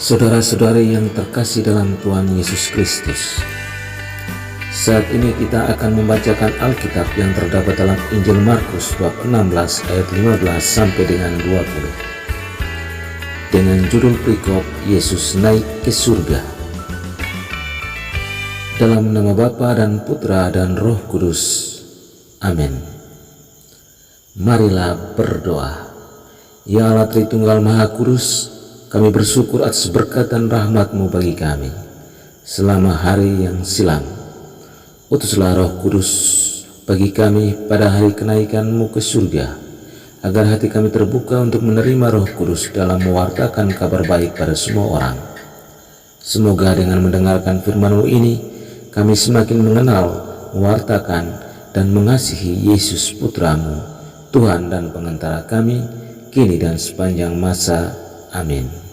Saudara-saudari yang terkasih dalam Tuhan Yesus Kristus, saat ini kita akan membacakan Alkitab yang terdapat dalam Injil Markus bab 16 ayat 15 sampai dengan 20 dengan judul perikop Yesus naik ke surga. Dalam nama Bapa dan Putra dan Roh Kudus. Amin. Marilah berdoa. Ya Allah Tritunggal Maha Kudus, kami bersyukur atas berkat dan rahmat-Mu bagi kami selama hari yang silam. Utuslah Roh Kudus bagi kami pada hari kenaikan-Mu ke surga, agar hati kami terbuka untuk menerima Roh Kudus dalam mewartakan kabar baik pada semua orang. Semoga dengan mendengarkan firman-Mu ini, kami semakin mengenal, mewartakan, dan mengasihi Yesus Putra-Mu, Tuhan dan Pengantara kami, kini dan sepanjang masa. Amin.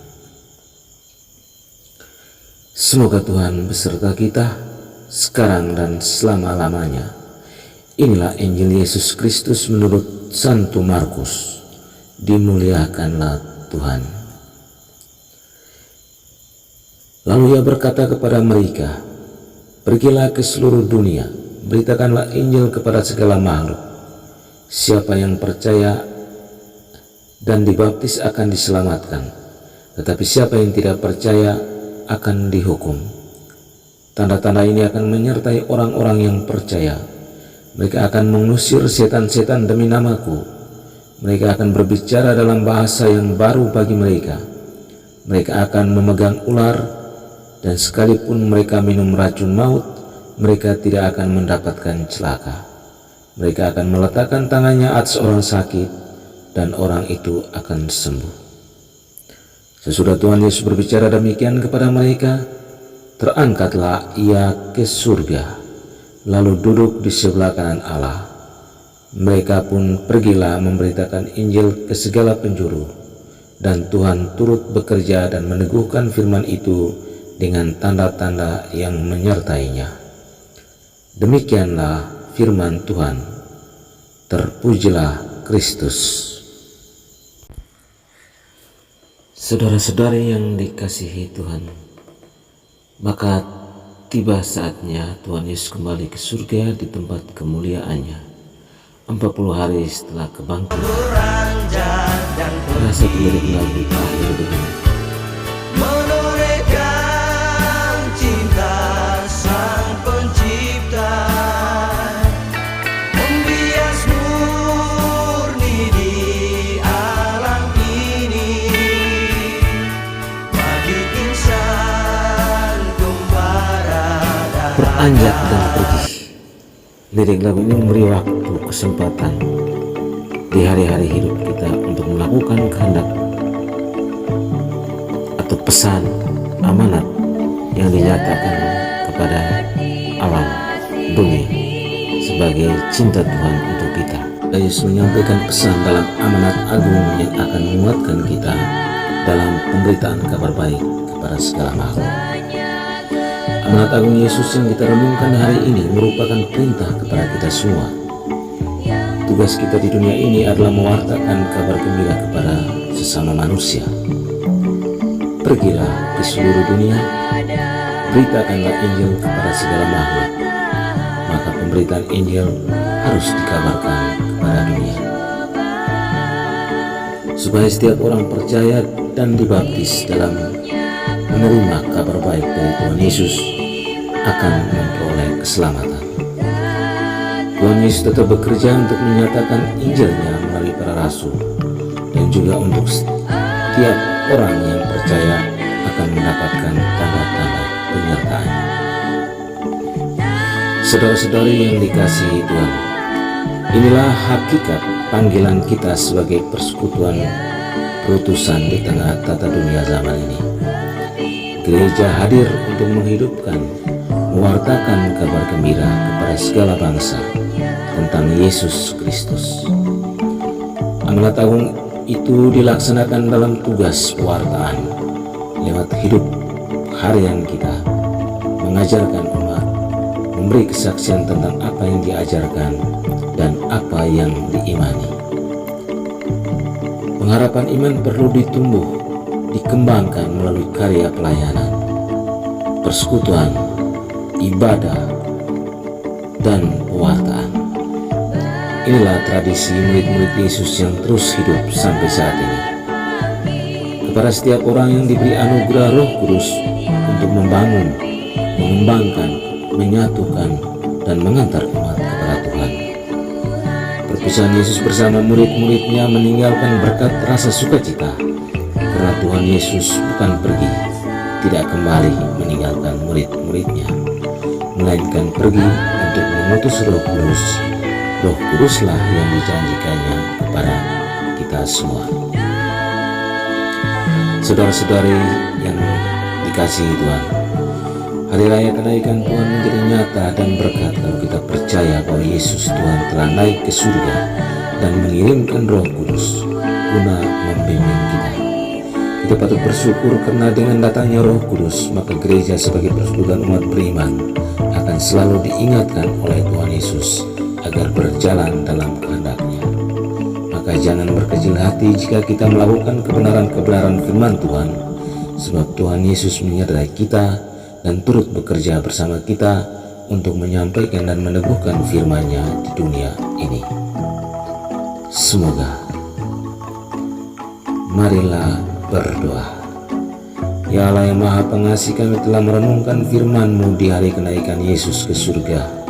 Semoga Tuhan beserta kita sekarang dan selama-lamanya. Inilah Injil Yesus Kristus menurut Santo Markus. Dimuliakanlah Tuhan. Lalu Ia berkata kepada mereka, "Pergilah ke seluruh dunia, beritakanlah Injil kepada segala makhluk. Siapa yang percaya dan dibaptis akan diselamatkan, tetapi siapa yang tidak percaya akan dihukum. Tanda-tanda ini akan menyertai orang-orang yang percaya. Mereka akan mengusir setan-setan demi namaku. Mereka akan berbicara dalam bahasa yang baru bagi mereka. Mereka akan memegang ular, dan sekalipun mereka minum racun maut, mereka tidak akan mendapatkan celaka. Mereka akan meletakkan tangannya atas orang sakit, dan orang itu akan sembuh." Sesudah Tuhan Yesus berbicara demikian kepada mereka, terangkatlah Ia ke surga, lalu duduk di sebelah kanan Allah. Mereka pun pergilah memberitakan Injil ke segala penjuru, dan Tuhan turut bekerja dan meneguhkan firman itu dengan tanda-tanda yang menyertainya. Demikianlah firman Tuhan. Terpujilah Kristus. Saudara-saudari yang dikasihi Tuhan, maka tiba saatnya Tuhan Yesus kembali ke surga di tempat kemuliaannya 40 hari setelah kebangkitan. Rasa lirik lagu terakhir begini: menorehkan cinta Sang Pencipta, membias murni di alam ini, bagi insan kembara beranjak dan pergi. Lirik lagu ini memberi waktu, kesempatan di hari-hari hidup kita untuk melakukan kehendak atau pesan amanat yang dinyatakan kepada alam bumi sebagai cinta Tuhan untuk kita. Yesus menyampaikan pesan dalam amanat agung yang akan menguatkan kita dalam pemberitaan kabar baik kepada segala makhluk. Amanat agung Yesus yang kita renungkan hari ini merupakan perintah kepada kita semua. Tugas kita di dunia ini adalah mewartakan kabar gembira kepada sesama manusia. Pergilah ke seluruh dunia, beritakanlah Injil kepada segala makhluk. Maka pemberitaan Injil harus dikabarkan kepada dunia, supaya setiap orang percaya dan dibaptis dalam menerima kabar baik dari Tuhan Yesus akan memperoleh keselamatan. Tuhan Yesus tetap bekerja untuk menyatakan Injilnya melalui para rasul, dan juga untuk setiap orang yang percaya akan mendapatkan tanda-tanda penyertaan. Saudara-saudari yang dikasihi Tuhan, inilah hakikat panggilan kita sebagai persekutuan perutusan di tengah tata dunia zaman ini. Gereja hadir untuk menghidupkan, mewartakan kabar gembira kepada segala bangsa tentang Yesus Kristus. Amanat agung itu dilaksanakan dalam tugas pewartaan lewat hidup harian kita, mengajarkan umat, memberi kesaksian tentang apa yang diajarkan dan apa yang diimani. Pengharapan iman perlu ditumbuh dikembangkan melalui karya pelayanan, persekutuan, ibadah, dan pewartaan. Inilah tradisi murid-murid Yesus yang terus hidup sampai saat ini. Kepada setiap orang yang diberi anugerah Roh Kudus untuk membangun, mengembangkan, menyatukan, dan mengantar umat kepada Tuhan. Perpisahan Yesus bersama murid-muridnya meninggalkan berkat rasa sukacita, karena Tuhan Yesus bukan pergi, tidak kembali meninggalkan murid-muridnya, melainkan pergi untuk mengutus Roh Kudus. Roh Kuduslah yang dijanjikannya kepada kita semua. Saudara-saudari yang dikasihi Tuhan, hari raya kenaikan Tuhan menjadi nyata dan berkat kalau kita percaya bahwa Yesus Tuhan telah naik ke surga dan mengirimkan Roh Kudus guna membimbing kita. Kita patut bersyukur karena dengan datangnya Roh Kudus, maka gereja sebagai persekutuan umat beriman akan selalu diingatkan oleh Tuhan Yesus agar berjalan dalam kehendak-Nya. Maka jangan berkecil hati jika kita melakukan kebenaran-kebenaran firman Tuhan, sebab Tuhan Yesus menyertai kita dan turut bekerja bersama kita untuk menyampaikan dan meneguhkan firman-Nya di dunia ini. Semoga. Marilah berdoa. Ya Allah yang Maha Pengasih, kami telah merenungkan firman-Mu di hari kenaikan Yesus ke surga.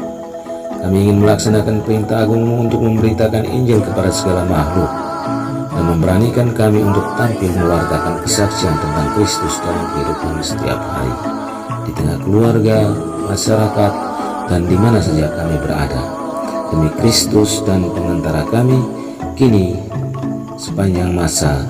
Kami ingin melaksanakan perintah agung-Mu untuk memberitakan Injil kepada segala makhluk dan memberanikan kami untuk tampil mewartakan kesaksian tentang Kristus dalam kehidupan setiap hari, di tengah keluarga, masyarakat, dan di mana saja kami berada, demi Kristus dan pengantara kami, kini sepanjang masa